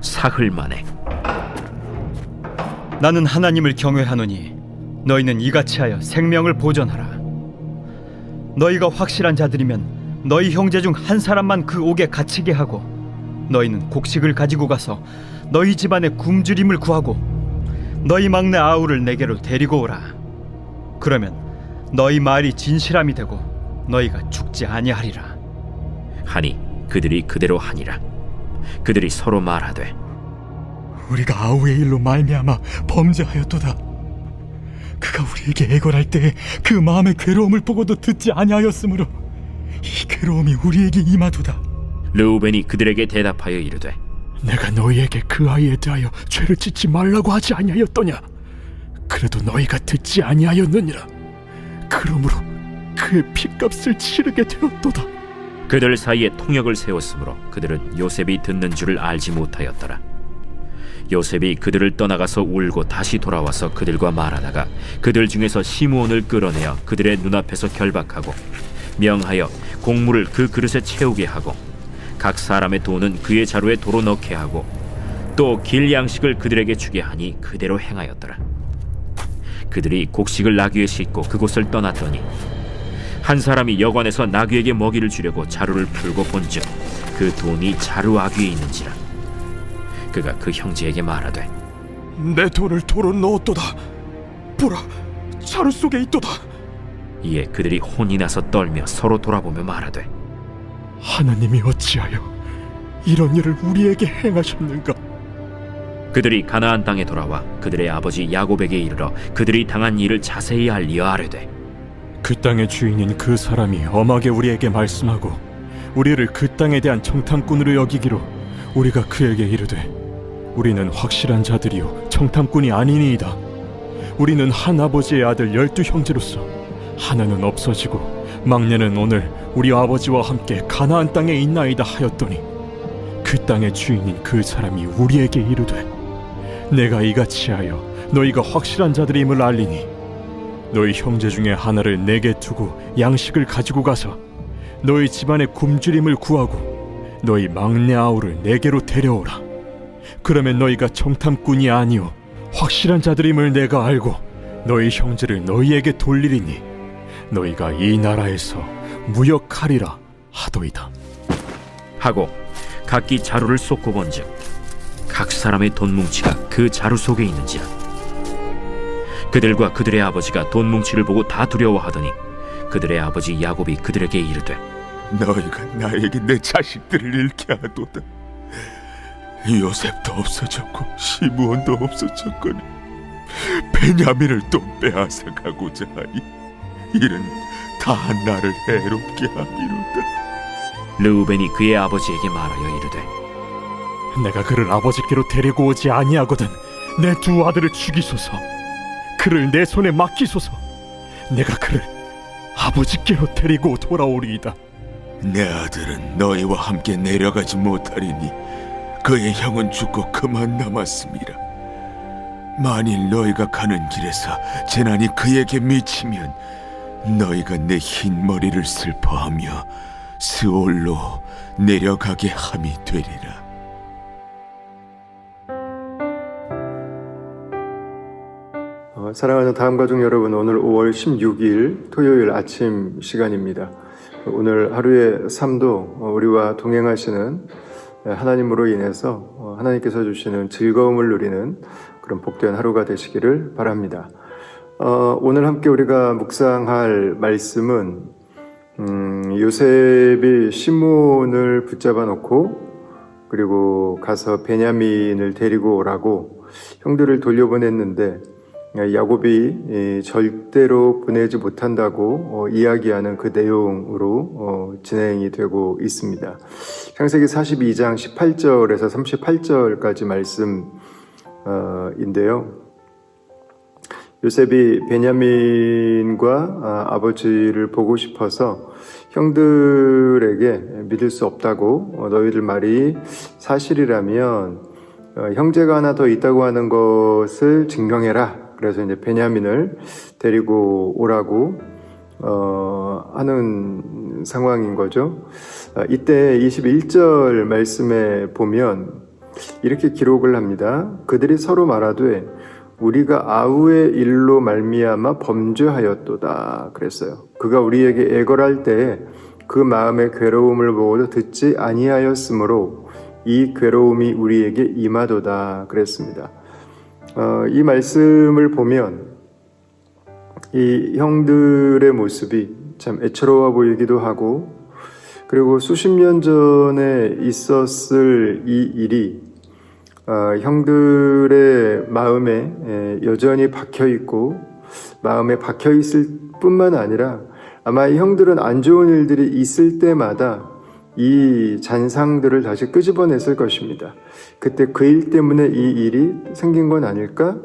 사흘 만에 나는 하나님을 경외하노니 너희는 이같이 하여 생명을 보존하라. 너희가 확실한 자들이면 너희 형제 중 한 사람만 그 옥에 갇히게 하고, 너희는 곡식을 가지고 가서 너희 집안의 굶주림을 구하고 너희 막내 아우를 내게로 데리고 오라. 그러면 너희 말이 진실함이 되고 너희가 죽지 아니하리라. 하니 그들이 그대로 하니라. 그들이 서로 말하되, 우리가 아우의 일로 말미암아 범죄하였도다. 그가 우리에게 애걸할 때에 그 마음의 괴로움을 보고도 듣지 아니하였으므로 이 괴로움이 우리에게 임하도다. 르우벤이 그들에게 대답하여 이르되, 내가 너희에게 그 아이에 대하여 죄를 짓지 말라고 하지 아니하였더냐? 그래도 너희가 듣지 아니하였느니라. 그러므로 그의 핏값을 치르게 되었도다. 그들 사이에 통역을 세웠으므로 그들은 요셉이 듣는 줄을 알지 못하였더라. 요셉이 그들을 떠나가서 울고 다시 돌아와서 그들과 말하다가 그들 중에서 시므온을 끌어내어 그들의 눈앞에서 결박하고 명하여 곡물을 그 그릇에 채우게 하고 각 사람의 돈은 그의 자루에 도로 넣게 하고 또 길 양식을 그들에게 주게 하니 그대로 행하였더라. 그들이 곡식을 나귀에 싣고 그곳을 떠났더니 한 사람이 여관에서 나귀에게 먹이를 주려고 자루를 풀고 본즉 그 돈이 자루 아귀에 있는지라. 그가 그 형제에게 말하되, 내 돈을 도로 넣었도다. 보라, 자루 속에 있도다. 이에 그들이 혼이 나서 떨며 서로 돌아보며 말하되, 하나님이 어찌하여 이런 일을 우리에게 행하셨는가? 그들이 가나안 땅에 돌아와 그들의 아버지 야곱에게 이르러 그들이 당한 일을 자세히 알리어 아뢰되, 그 땅의 주인인 그 사람이 엄하게 우리에게 말씀하고 우리를 그 땅에 대한 청탐꾼으로 여기기로 우리가 그에게 이르되, 우리는 확실한 자들이요 청탐꾼이 아니니이다. 우리는 한 아버지의 아들 12형제로서 하나는 없어지고 막내는 오늘 우리 아버지와 함께 가나안 땅에 있나이다 하였더니, 그 땅의 주인인 그 사람이 우리에게 이르되, 내가 이같이 하여 너희가 확실한 자들임을 알리니 너희 형제 중에 하나를 내게 두고 양식을 가지고 가서 너희 집안의 굶주림을 구하고 너희 막내 아우를 내게로 데려오라. 그러면 너희가 청탐꾼이 아니오 확실한 자들임을 내가 알고 너희 형제를 너희에게 돌리리니 너희가 이 나라에서 무역하리라 하도이다. 하고 각기 자루를 쏟고 본즉 각 사람의 돈 뭉치가 그 자루 속에 있는지라. 그들과 그들의 아버지가 돈 뭉치를 보고 다 두려워하더니 그들의 아버지 야곱이 그들에게 이르되, 너희가 나에게 내 자식들을 잃게 하도다. 요셉도 없어졌고 시므온도 없어졌거니 베냐민을 또 빼앗아 가고자 하니 이는 다 나를 해롭게 함이로다. 르우벤이 그의 아버지에게 말하여 이르되, 내가 그를 아버지께로 데리고 오지 아니하거든 내 두 아들을 죽이소서. 그를 내 손에 맡기소서. 내가 그를 아버지께로 데리고 돌아오리이다. 내 아들은 너희와 함께 내려가지 못하리니 그의 형은 죽고 그만 남았음이라. 만일 너희가 가는 길에서 재난이 그에게 미치면 너희가 내 흰 머리를 슬퍼하며 스올로 내려가게 함이 되리라. 사랑하는 다음 가족 여러분, 오늘 5월 16일 토요일 아침 시간입니다. 오늘 하루의 삶도 우리와 동행하시는 하나님으로 인해서 하나님께서 주시는 즐거움을 누리는 그런 복된 하루가 되시기를 바랍니다. 오늘 함께 우리가 묵상할 말씀은 요셉이 시므온을 붙잡아 놓고 그리고 가서 베냐민을 데리고 오라고 형들을 돌려보냈는데 야곱이 절대로 보내지 못한다고 이야기하는 그 내용으로 진행이 되고 있습니다. 창세기 42장 18절에서 38절까지 말씀인데요. 요셉이 베냐민과 아버지를 보고 싶어서 형들에게 믿을 수 없다고, 너희들 말이 사실이라면 형제가 하나 더 있다고 하는 것을 증명해라. 그래서 이제 베냐민을 데리고 오라고 하는 상황인 거죠. 이때 21절 말씀에 보면 이렇게 기록을 합니다. 그들이 서로 말하되 우리가 아우의 일로 말미암아 범죄하였도다 그랬어요. 그가 우리에게 애걸할 때에 그 마음의 괴로움을 보고도 듣지 아니하였으므로 이 괴로움이 우리에게 임하도다 그랬습니다. 이 말씀을 보면 이 형들의 모습이 참 애처로워 보이기도 하고, 그리고 수십 년 전에 있었을 이 일이 형들의 마음에 여전히 박혀 있고, 마음에 박혀 있을 뿐만 아니라 아마 이 형들은 안 좋은 일들이 있을 때마다 이 잔상들을 다시 끄집어냈을 것입니다. 그때 그 일 때문에 이 일이 생긴 건 아닐까?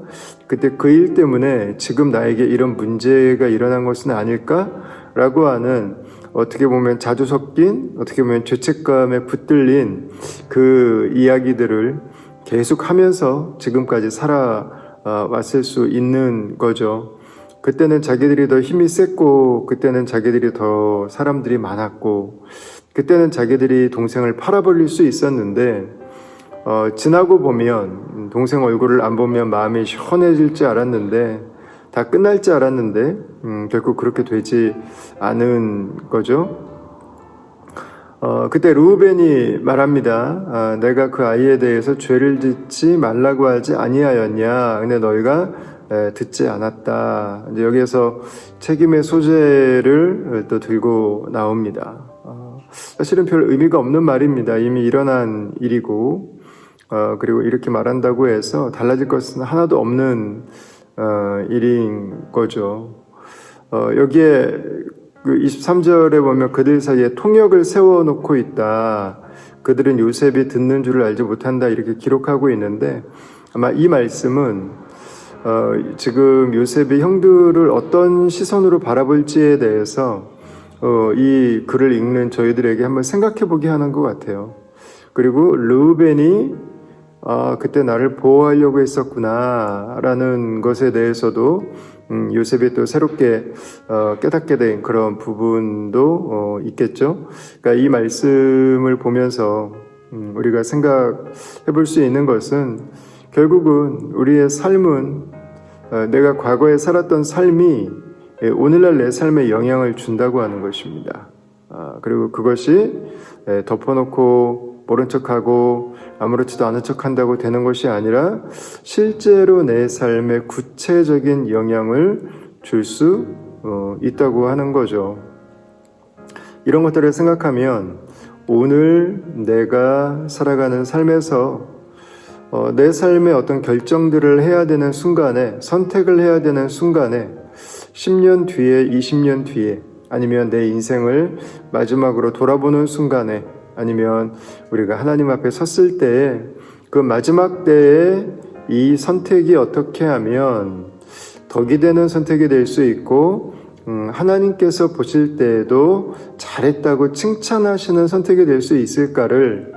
그때 그 일 때문에 지금 나에게 이런 문제가 일어난 것은 아닐까? 라고 하는, 어떻게 보면 자주 섞인, 어떻게 보면 죄책감에 붙들린 그 이야기들을 계속 하면서 지금까지 살아왔을 수 있는 거죠. 그때는 자기들이 더 힘이 셌고, 그때는 자기들이 더 사람들이 많았고, 그때는 자기들이 동생을 팔아버릴 수 있었는데, 지나고 보면 동생 얼굴을 안 보면 마음이 시원해질 줄 알았는데, 다 끝날 줄 알았는데 결국 그렇게 되지 않은 거죠. 그때 르우벤이 말합니다. 내가 그 아이에 대해서 죄를 짓지 말라고 하지 아니하였냐. 근데 너희가 듣지 않았다. 이제 여기에서 책임의 소재를 또 들고 나옵니다. 사실은 별 의미가 없는 말입니다. 이미 일어난 일이고, 그리고 이렇게 말한다고 해서 달라질 것은 하나도 없는 일인 거죠. 여기에 그 23절에 보면 그들 사이에 통역을 세워놓고 있다. 그들은 요셉이 듣는 줄을 알지 못한다. 이렇게 기록하고 있는데, 아마 이 말씀은 지금 요셉이 형들을 어떤 시선으로 바라볼지에 대해서 이 글을 읽는 저희들에게 한번 생각해 보게 하는 것 같아요. 그리고 르우벤이 그때 나를 보호하려고 했었구나 라는 것에 대해서도 요셉이 또 새롭게 깨닫게 된 그런 부분도 있겠죠. 그러니까 이 말씀을 보면서 우리가 생각해 볼 수 있는 것은, 결국은 우리의 삶은 내가 과거에 살았던 삶이 오늘날 내 삶에 영향을 준다고 하는 것입니다. 그리고 그것이 덮어놓고 모른 척하고 아무렇지도 않은 척한다고 되는 것이 아니라 실제로 내 삶에 구체적인 영향을 줄 수 있다고 하는 거죠. 이런 것들을 생각하면 오늘 내가 살아가는 삶에서 내 삶의 어떤 결정들을 해야 되는 순간에, 선택을 해야 되는 순간에, 10년 뒤에, 20년 뒤에, 아니면 내 인생을 마지막으로 돌아보는 순간에, 아니면 우리가 하나님 앞에 섰을 때에, 그 마지막 때에 이 선택이 어떻게 하면 덕이 되는 선택이 될 수 있고, 하나님께서 보실 때에도 잘했다고 칭찬하시는 선택이 될 수 있을까를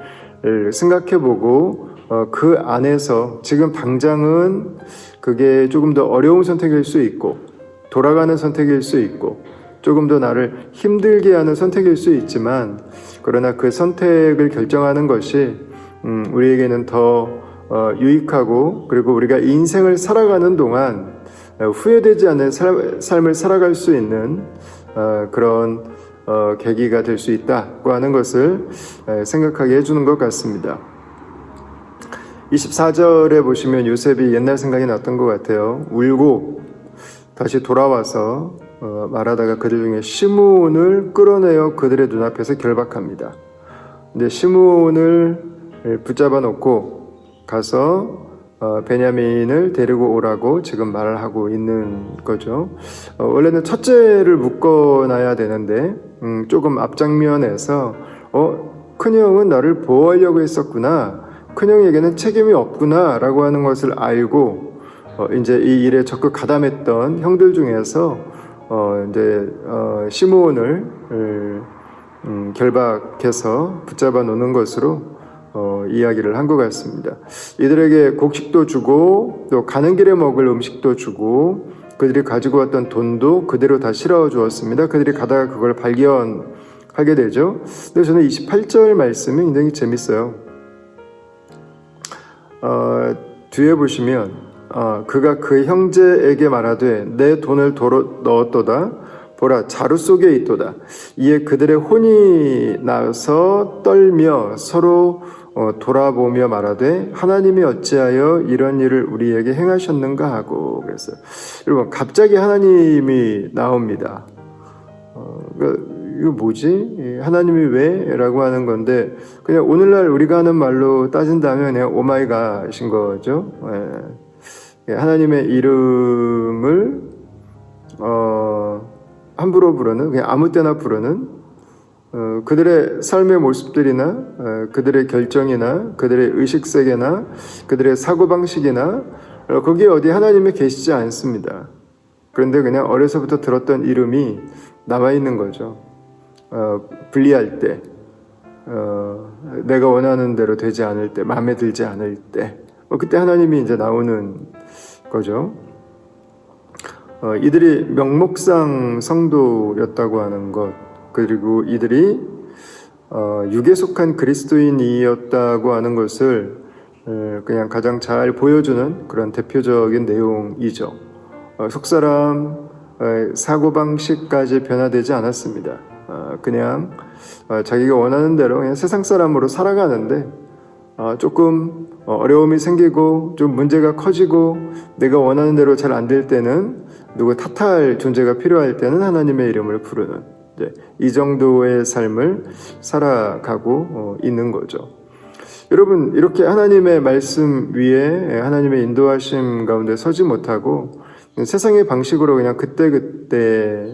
생각해보고, 그 안에서 지금 당장은 그게 조금 더 어려운 선택일 수 있고, 돌아가는 선택일 수 있고, 조금 더 나를 힘들게 하는 선택일 수 있지만, 그러나 그 선택을 결정하는 것이 우리에게는 더 유익하고, 그리고 우리가 인생을 살아가는 동안 후회되지 않는 삶을 살아갈 수 있는 그런 계기가 될 수 있다고 하는 것을 생각하게 해주는 것 같습니다. 24절에 보시면 요셉이 옛날 생각이 났던 것 같아요. 울고 다시 돌아와서 말하다가 그들 중에 시므온을 끌어내어 그들의 눈앞에서 결박합니다. 근데 시므온을 붙잡아 놓고 가서 베냐민을 데리고 오라고 지금 말을 하고 있는 거죠. 원래는 첫째를 묶어놔야 되는데 조금 앞장면에서 큰형은 나를 보호하려고 했었구나, 큰형에게는 책임이 없구나 라고 하는 것을 알고 이제 이 일에 적극 가담했던 형들 중에서 이제 시므온을 결박해서 붙잡아 놓는 것으로 이야기를 한 것 같습니다. 이들에게 곡식도 주고 또 가는 길에 먹을 음식도 주고 그들이 가지고 왔던 돈도 그대로 다 실어 주었습니다. 그들이 가다가 그걸 발견하게 되죠. 근데 저는 28절 말씀이 굉장히 재밌어요. 뒤에 보시면 그가 그 형제에게 말하되 내 돈을 도로 넣었도다. 보라 자루 속에 있도다. 이에 그들의 혼이 나서 떨며 서로 돌아보며 말하되 하나님이 어찌하여 이런 일을 우리에게 행하셨는가 하고. 그래서 여러분 갑자기 하나님이 나옵니다. 이거 뭐지? 하나님이 왜? 라고 하는 건데 그냥 오늘날 우리가 하는 말로 따진다면 그냥 오마이갓인 거죠. 하나님의 이름을 함부로 부르는, 그냥 아무 때나 부르는 그들의 삶의 모습들이나 그들의 결정이나 그들의 의식세계나 그들의 사고방식이나 거기에 어디 하나님이 계시지 않습니다. 그런데 그냥 어려서부터 들었던 이름이 남아있는 거죠. 불리할 때, 내가 원하는 대로 되지 않을 때, 마음에 들지 않을 때, 그때 하나님이 이제 나오는 거죠. 이들이 명목상 성도였다고 하는 것, 그리고 이들이 육에 속한 그리스도인이었다고 하는 것을 그냥 가장 잘 보여주는 그런 대표적인 내용이죠. 속사람 사고방식까지 변화되지 않았습니다. 그냥 자기가 원하는 대로 그냥 세상 사람으로 살아가는데 조금 어려움이 생기고 좀 문제가 커지고 내가 원하는 대로 잘 안 될 때는 누구 탓할 존재가 필요할 때는 하나님의 이름을 부르는 이 정도의 삶을 살아가고 있는 거죠. 여러분 이렇게 하나님의 말씀 위에 하나님의 인도하심 가운데 서지 못하고 세상의 방식으로 그냥 그때그때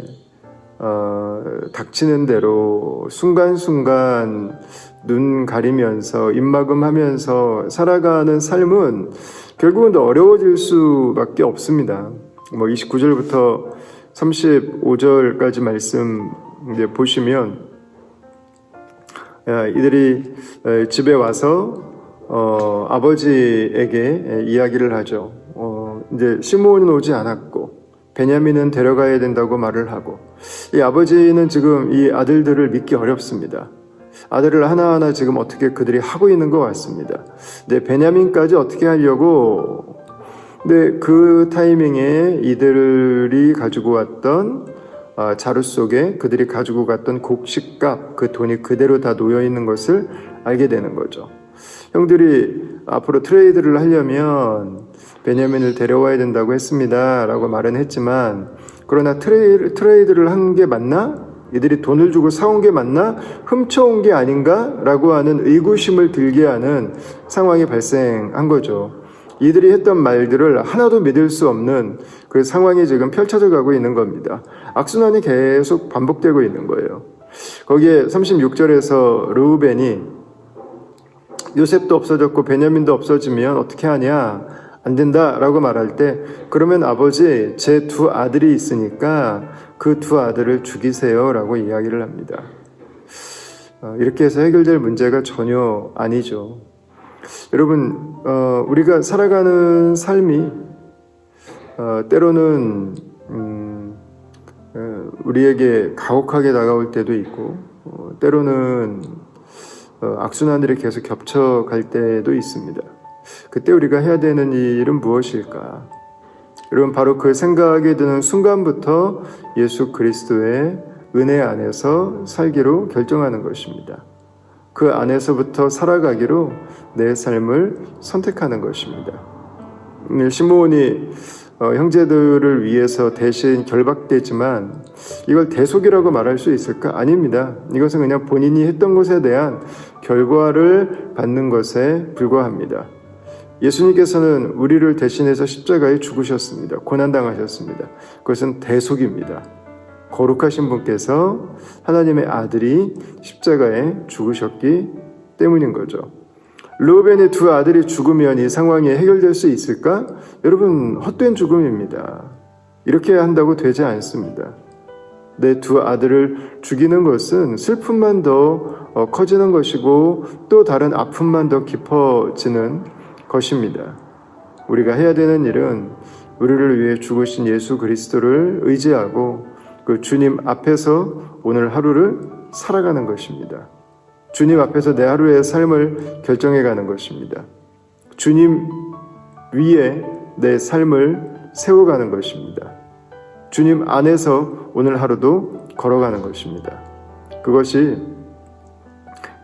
닥치는 대로 순간순간 눈 가리면서 입막음하면서 살아가는 삶은 결국은 더 어려워질 수밖에 없습니다. 29절부터 35절까지 말씀 이제 보시면 이들이 집에 와서 아버지에게 이야기를 하죠. 이제 시므온은 오지 않았고 베냐민은 데려가야 된다고 말을 하고 이 아버지는 지금 이 아들들을 믿기 어렵습니다. 아들을 하나하나 지금 어떻게 그들이 하고 있는 것 같습니다. 근데 베냐민까지 어떻게 하려고 근데 그 타이밍에 이들이 가지고 왔던 자루 속에 그들이 가지고 갔던 곡식값 그 돈이 그대로 다 놓여 있는 것을 알게 되는 거죠. 형들이 앞으로 트레이드를 하려면 베냐민을 데려와야 된다고 했습니다 라고 말은 했지만 그러나 트레이드를 한 게 맞나? 이들이 돈을 주고 사온 게 맞나? 훔쳐온 게 아닌가? 라고 하는 의구심을 들게 하는 상황이 발생한 거죠. 이들이 했던 말들을 하나도 믿을 수 없는 그 상황이 지금 펼쳐져 가고 있는 겁니다. 악순환이 계속 반복되고 있는 거예요. 거기에 36절에서 르우벤이 요셉도 없어졌고 베냐민도 없어지면 어떻게 하냐? 안 된다라고 말할 때 그러면 아버지 제 두 아들이 있으니까 그 두 아들을 죽이세요라고 이야기를 합니다. 이렇게 해서 해결될 문제가 전혀 아니죠. 여러분 우리가 살아가는 삶이 때로는 우리에게 가혹하게 다가올 때도 있고 때로는 악순환들이 계속 겹쳐갈 때도 있습니다. 그때 우리가 해야 되는 일은 무엇일까? 여러분 바로 그 생각이 드는 순간부터 예수 그리스도의 은혜 안에서 살기로 결정하는 것입니다. 그 안에서부터 살아가기로 내 삶을 선택하는 것입니다. 시므온이 형제들을 위해서 대신 결박되지만 이걸 대속이라고 말할 수 있을까? 아닙니다. 이것은 그냥 본인이 했던 것에 대한 결과를 받는 것에 불과합니다. 예수님께서는 우리를 대신해서 십자가에 죽으셨습니다. 고난당하셨습니다. 그것은 대속입니다. 거룩하신 분께서 하나님의 아들이 십자가에 죽으셨기 때문인 거죠. 르우벤의 두 아들이 죽으면 이 상황이 해결될 수 있을까? 여러분 헛된 죽음입니다. 이렇게 한다고 되지 않습니다. 내 두 아들을 죽이는 것은 슬픔만 더 커지는 것이고 또 다른 아픔만 더 깊어지는 것입니다. 우리가 해야 되는 일은 우리를 위해 죽으신 예수 그리스도를 의지하고 그 주님 앞에서 오늘 하루를 살아가는 것입니다. 주님 앞에서 내 하루의 삶을 결정해 가는 것입니다. 주님 위에 내 삶을 세워가는 것입니다. 주님 안에서 오늘 하루도 걸어가는 것입니다. 그것이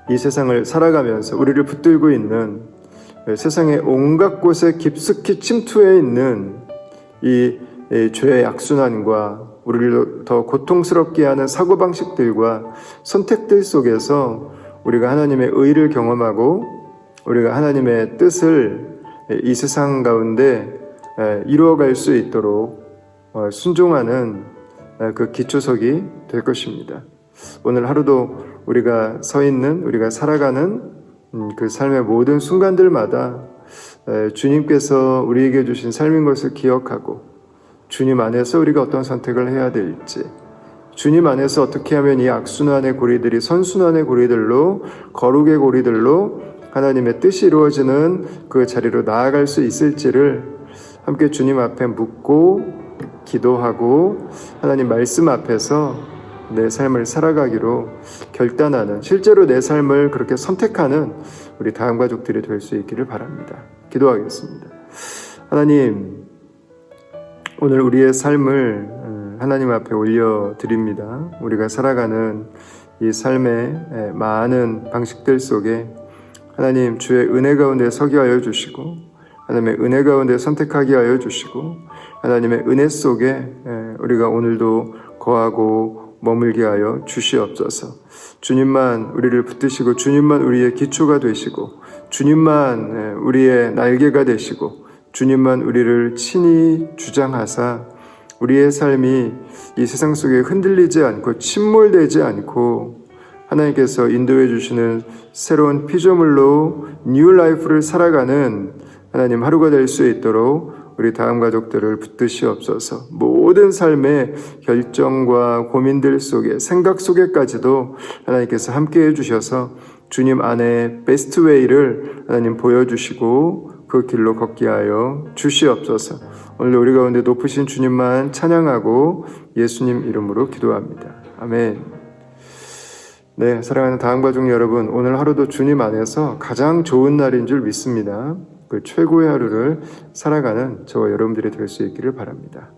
이 세상을 살아가면서 우리를 붙들고 있는 세상의 온갖 곳에 깊숙이 침투해 있는 이 죄의 악순환과 우리를 더 고통스럽게 하는 사고방식들과 선택들 속에서 우리가 하나님의 의를 경험하고 우리가 하나님의 뜻을 이 세상 가운데 이루어갈 수 있도록 순종하는 그 기초석이 될 것입니다. 오늘 하루도 우리가 서 있는, 우리가 살아가는 그 삶의 모든 순간들마다 주님께서 우리에게 주신 삶인 것을 기억하고 주님 안에서 우리가 어떤 선택을 해야 될지, 주님 안에서 어떻게 하면 이 악순환의 고리들이 선순환의 고리들로, 거룩의 고리들로 하나님의 뜻이 이루어지는 그 자리로 나아갈 수 있을지를 함께 주님 앞에 묻고 기도하고 하나님 말씀 앞에서 내 삶을 살아가기로 결단하는, 실제로 내 삶을 그렇게 선택하는 우리 다음 가족들이 될 수 있기를 바랍니다. 기도하겠습니다. 하나님, 오늘 우리의 삶을 하나님 앞에 올려드립니다. 우리가 살아가는 이 삶의 많은 방식들 속에 하나님 주의 은혜 가운데 서게 하여 주시고 하나님의 은혜 가운데 선택하게 하여 주시고 하나님의 은혜 속에 우리가 오늘도 거하고 머물게 하여 주시옵소서. 주님만 우리를 붙드시고 주님만 우리의 기초가 되시고 주님만 우리의 날개가 되시고 주님만 우리를 친히 주장하사 우리의 삶이 이 세상 속에 흔들리지 않고 침몰되지 않고 하나님께서 인도해 주시는 새로운 피조물로 뉴 라이프를 살아가는 하나님 하루가 될 수 있도록 우리 다음 가족들을 붙드시옵소서. 모든 삶의 결정과 고민들 속에, 생각 속에까지도 하나님께서 함께해 주셔서 주님 안에 베스트 웨이를 하나님 보여주시고 그 길로 걷게 하여 주시옵소서. 오늘 우리 가운데 높으신 주님만 찬양하고 예수님 이름으로 기도합니다. 아멘. 네, 사랑하는 다음 가족 여러분, 오늘 하루도 주님 안에서 가장 좋은 날인 줄 믿습니다. 그 최고의 하루를 살아가는 저와 여러분들이 될 수 있기를 바랍니다.